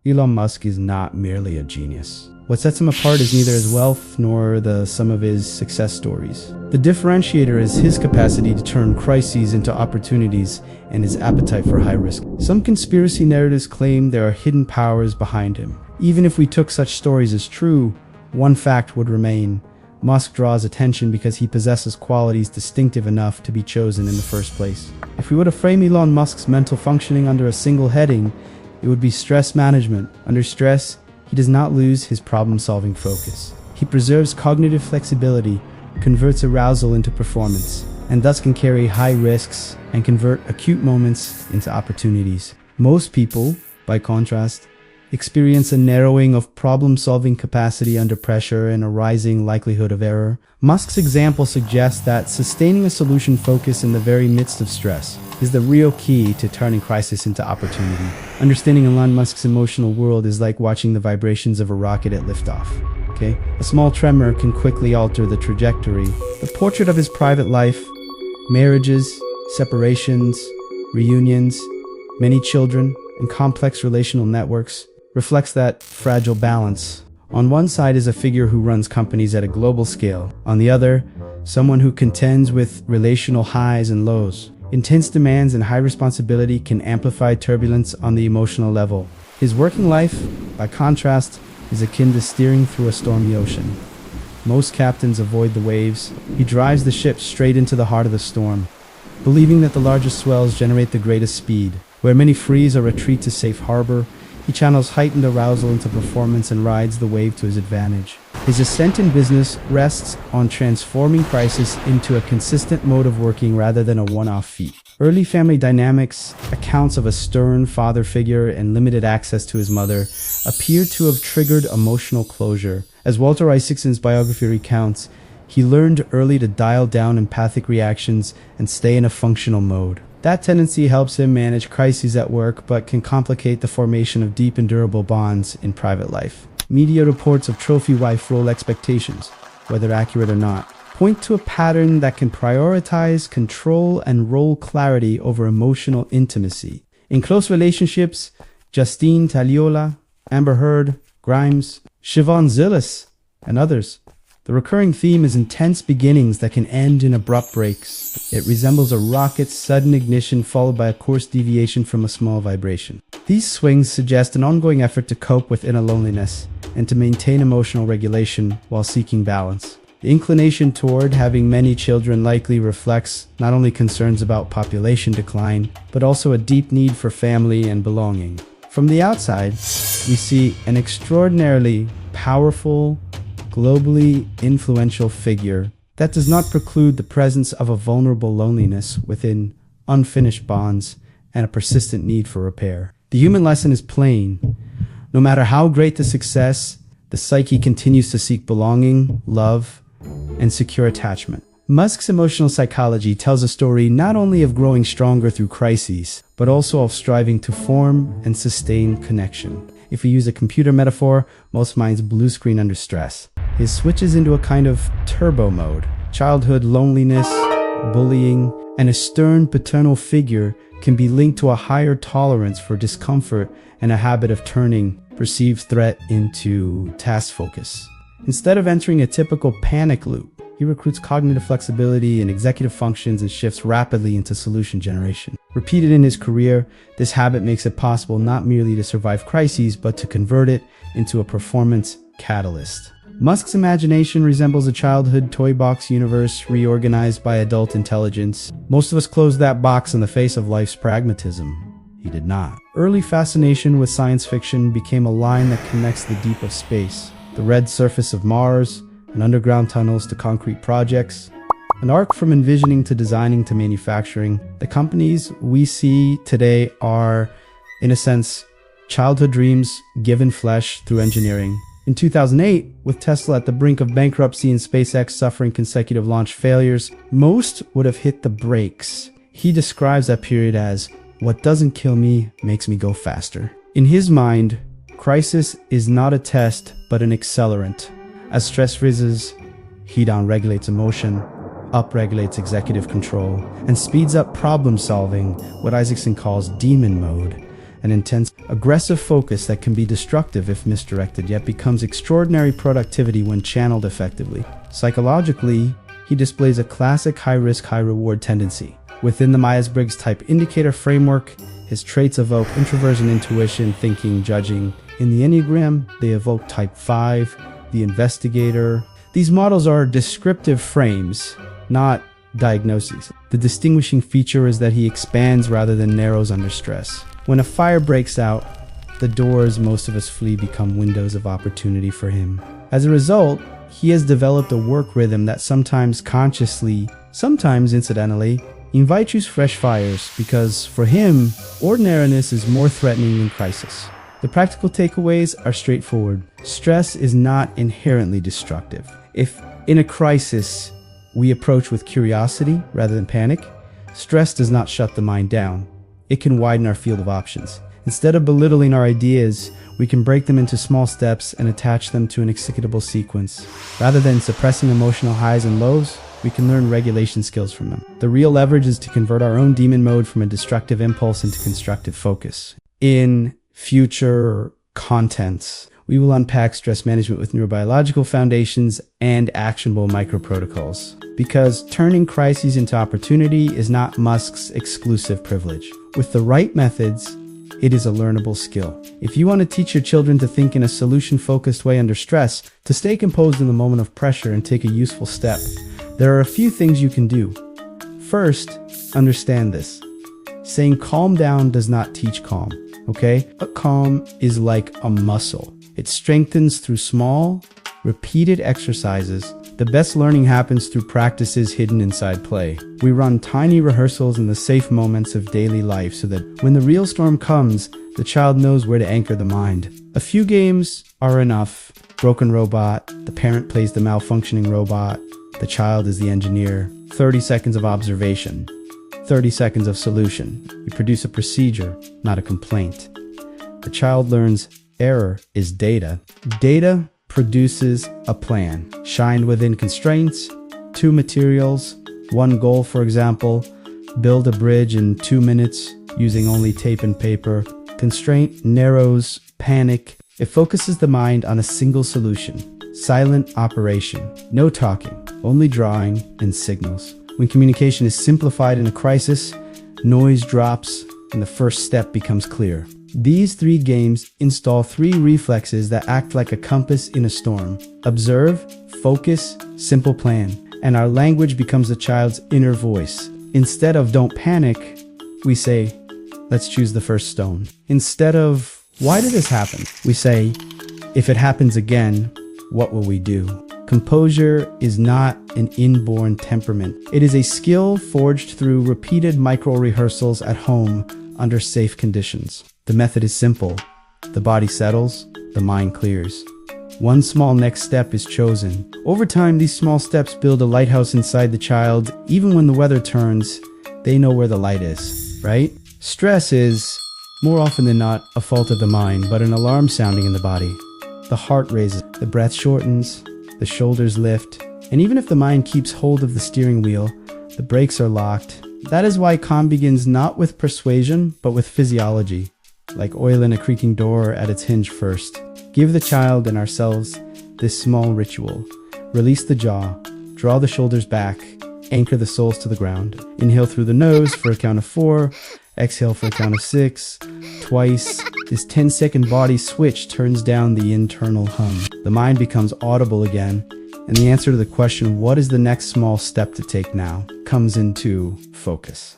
Elon Musk is not merely a genius. What sets him apart is neither his wealth nor the sum of his success stories. The differentiator is his capacity to turn crises into opportunities and his appetite for high risk. Some conspiracy narratives claim there are hidden powers behind him. Even if we took such stories as true, one fact would remain. Musk draws attention because he possesses qualities distinctive enough to be chosen in the first place. If we were to frame Elon Musk's mental functioning under a single heading, it would be stress management. Under stress, he does not lose his problem-solving focus. He preserves cognitive flexibility, converts arousal into performance, and thus can carry high risks and convert acute moments into opportunities. Most people, by contrast, experience a narrowing of problem-solving capacity under pressure and a rising likelihood of error. Musk's example suggests that sustaining a solution focus in the very midst of stress is the real key to turning crisis into opportunity. Understanding Elon Musk's emotional world is like watching the vibrations of a rocket at liftoff. Okay? A small tremor can quickly alter the trajectory. The portrait of his private life, marriages, separations, reunions, many children, and complex relational networks reflects that fragile balance. On one side is a figure who runs companies at a global scale. On the other, someone who contends with relational highs and lows. Intense demands and high responsibility can amplify turbulence on the emotional level. His working life, by contrast, is akin to steering through a stormy ocean. Most captains avoid the waves. He drives the ship straight into the heart of the storm, believing that the largest swells generate the greatest speed. Where many freeze or retreat to safe harbor, he channels heightened arousal into performance and rides the wave to his advantage. His ascent in business rests on transforming crisis into a consistent mode of working rather than a one-off feat. Early family dynamics, accounts of a stern father figure and limited access to his mother, appear to have triggered emotional closure. As Walter Isaacson's biography recounts, he learned early to dial down empathic reactions and stay in a functional mode. That tendency helps him manage crises at work, but can complicate the formation of deep and durable bonds in private life. Media reports of trophy wife role expectations, whether accurate or not, point to a pattern that can prioritize control and role clarity over emotional intimacy. In close relationships, Justine Taliola, Amber Heard, Grimes, Siobhan Zillis, and others, the recurring theme is intense beginnings that can end in abrupt breaks. It resembles a rocket's sudden ignition followed by a course deviation from a small vibration. These swings suggest an ongoing effort to cope with inner loneliness and to maintain emotional regulation while seeking balance. The inclination toward having many children likely reflects not only concerns about population decline, but also a deep need for family and belonging. From the outside, we see an extraordinarily powerful, globally influential figure that does not preclude the presence of a vulnerable loneliness within unfinished bonds and a persistent need for repair. The human lesson is plain. No matter how great the success, the psyche continues to seek belonging, love, and secure attachment. Musk's emotional psychology tells a story not only of growing stronger through crises, but also of striving to form and sustain connection. If we use a computer metaphor, most minds blue screen under stress. It switches into a kind of turbo mode. Childhood loneliness, bullying, and a stern paternal figure can be linked to a higher tolerance for discomfort and a habit of turning perceived threat into task focus. Instead of entering a typical panic loop, he recruits cognitive flexibility and executive functions and shifts rapidly into solution generation. Repeated in his career, this habit makes it possible not merely to survive crises, but to convert it into a performance catalyst. Musk's imagination resembles a childhood toy box universe reorganized by adult intelligence. Most of us close that box in the face of life's pragmatism. He did not. Early fascination with science fiction became a line that connects the deep of space, the red surface of Mars, and underground tunnels to concrete projects. An arc from envisioning to designing to manufacturing. The companies we see today are, in a sense, childhood dreams given flesh through engineering. In 2008, with Tesla at the brink of bankruptcy and SpaceX suffering consecutive launch failures, most would have hit the brakes. He describes that period as, "What doesn't kill me makes me go faster." In his mind, crisis is not a test, but an accelerant. As stress rises, he down-regulates emotion, up-regulates executive control, and speeds up problem-solving, what Isaacson calls demon mode. an intense, aggressive focus that can be destructive if misdirected, yet becomes extraordinary productivity when channeled effectively. Psychologically, he displays a classic high-risk, high-reward tendency. Within the Myers-Briggs type indicator framework, his traits evoke introversion, intuition, thinking, judging. In the Enneagram, they evoke type 5, the investigator. These models are descriptive frames, not diagnoses. The distinguishing feature is that he expands rather than narrows under stress. When a fire breaks out, the doors most of us flee become windows of opportunity for him. As a result, he has developed a work rhythm that sometimes consciously, sometimes incidentally, invites you fresh fires, because for him, ordinariness is more threatening than crisis. The practical takeaways are straightforward. Stress is not inherently destructive. If in a crisis we approach with curiosity rather than panic, stress does not shut the mind down. It can widen our field of options. Instead of belittling our ideas, we can break them into small steps and attach them to an executable sequence. Rather than suppressing emotional highs and lows, we can learn regulation skills from them. The real leverage is to convert our own demon mode from a destructive impulse into constructive focus. In future contents, we will unpack stress management with neurobiological foundations and actionable microprotocols. Because turning crises into opportunity is not Musk's exclusive privilege. With the right methods, it is a learnable skill. If you want to teach your children to think in a solution-focused way under stress, to stay composed in the moment of pressure and take a useful step, there are a few things you can do. First, understand this. Saying calm down does not teach calm, okay? A calm is like a muscle. It strengthens through small, repeated exercises. The best learning happens through practices hidden inside play. We run tiny rehearsals in the safe moments of daily life so that when the real storm comes, the child knows where to anchor the mind. A few games are enough. Broken robot, the parent plays the malfunctioning robot, the child is the engineer. 30 seconds of observation, 30 seconds of solution. We produce a procedure, not a complaint. The child learns error is data. Data produces a plan, shined within constraints, 2 materials, 1 goal, for example, build a bridge in 2 minutes using only tape and paper. Constraint narrows panic. It focuses the mind on a single solution, silent operation, no talking, only drawing and signals. When communication is simplified in a crisis, noise drops and the first step becomes clear. These 3 games install 3 reflexes that act like a compass in a storm. Observe, focus, simple plan. And our language becomes the child's inner voice. Instead of don't panic, we say, let's choose the first stone. Instead of why did this happen, we say, if it happens again, what will we do? Composure is not an inborn temperament. It is a skill forged through repeated micro-rehearsals at home under safe conditions. The method is simple. The body settles, the mind clears. One small next step is chosen. Over time, these small steps build a lighthouse inside the child. Even when the weather turns, they know where the light is, right? Stress is, more often than not, a fault of the mind, but an alarm sounding in the body. The heart raises, the breath shortens, the shoulders lift, and even if the mind keeps hold of the steering wheel, the brakes are locked. That is why calm begins not with persuasion, but with physiology, like oil in a creaking door at its hinge first. Give the child and ourselves this small ritual. Release the jaw, draw the shoulders back, anchor the soles to the ground. Inhale through the nose for a count of 4, exhale for a count of 6, twice. This 10-second body switch turns down the internal hum. The mind becomes audible again, and the answer to the question, what is the next small step to take now, comes into focus.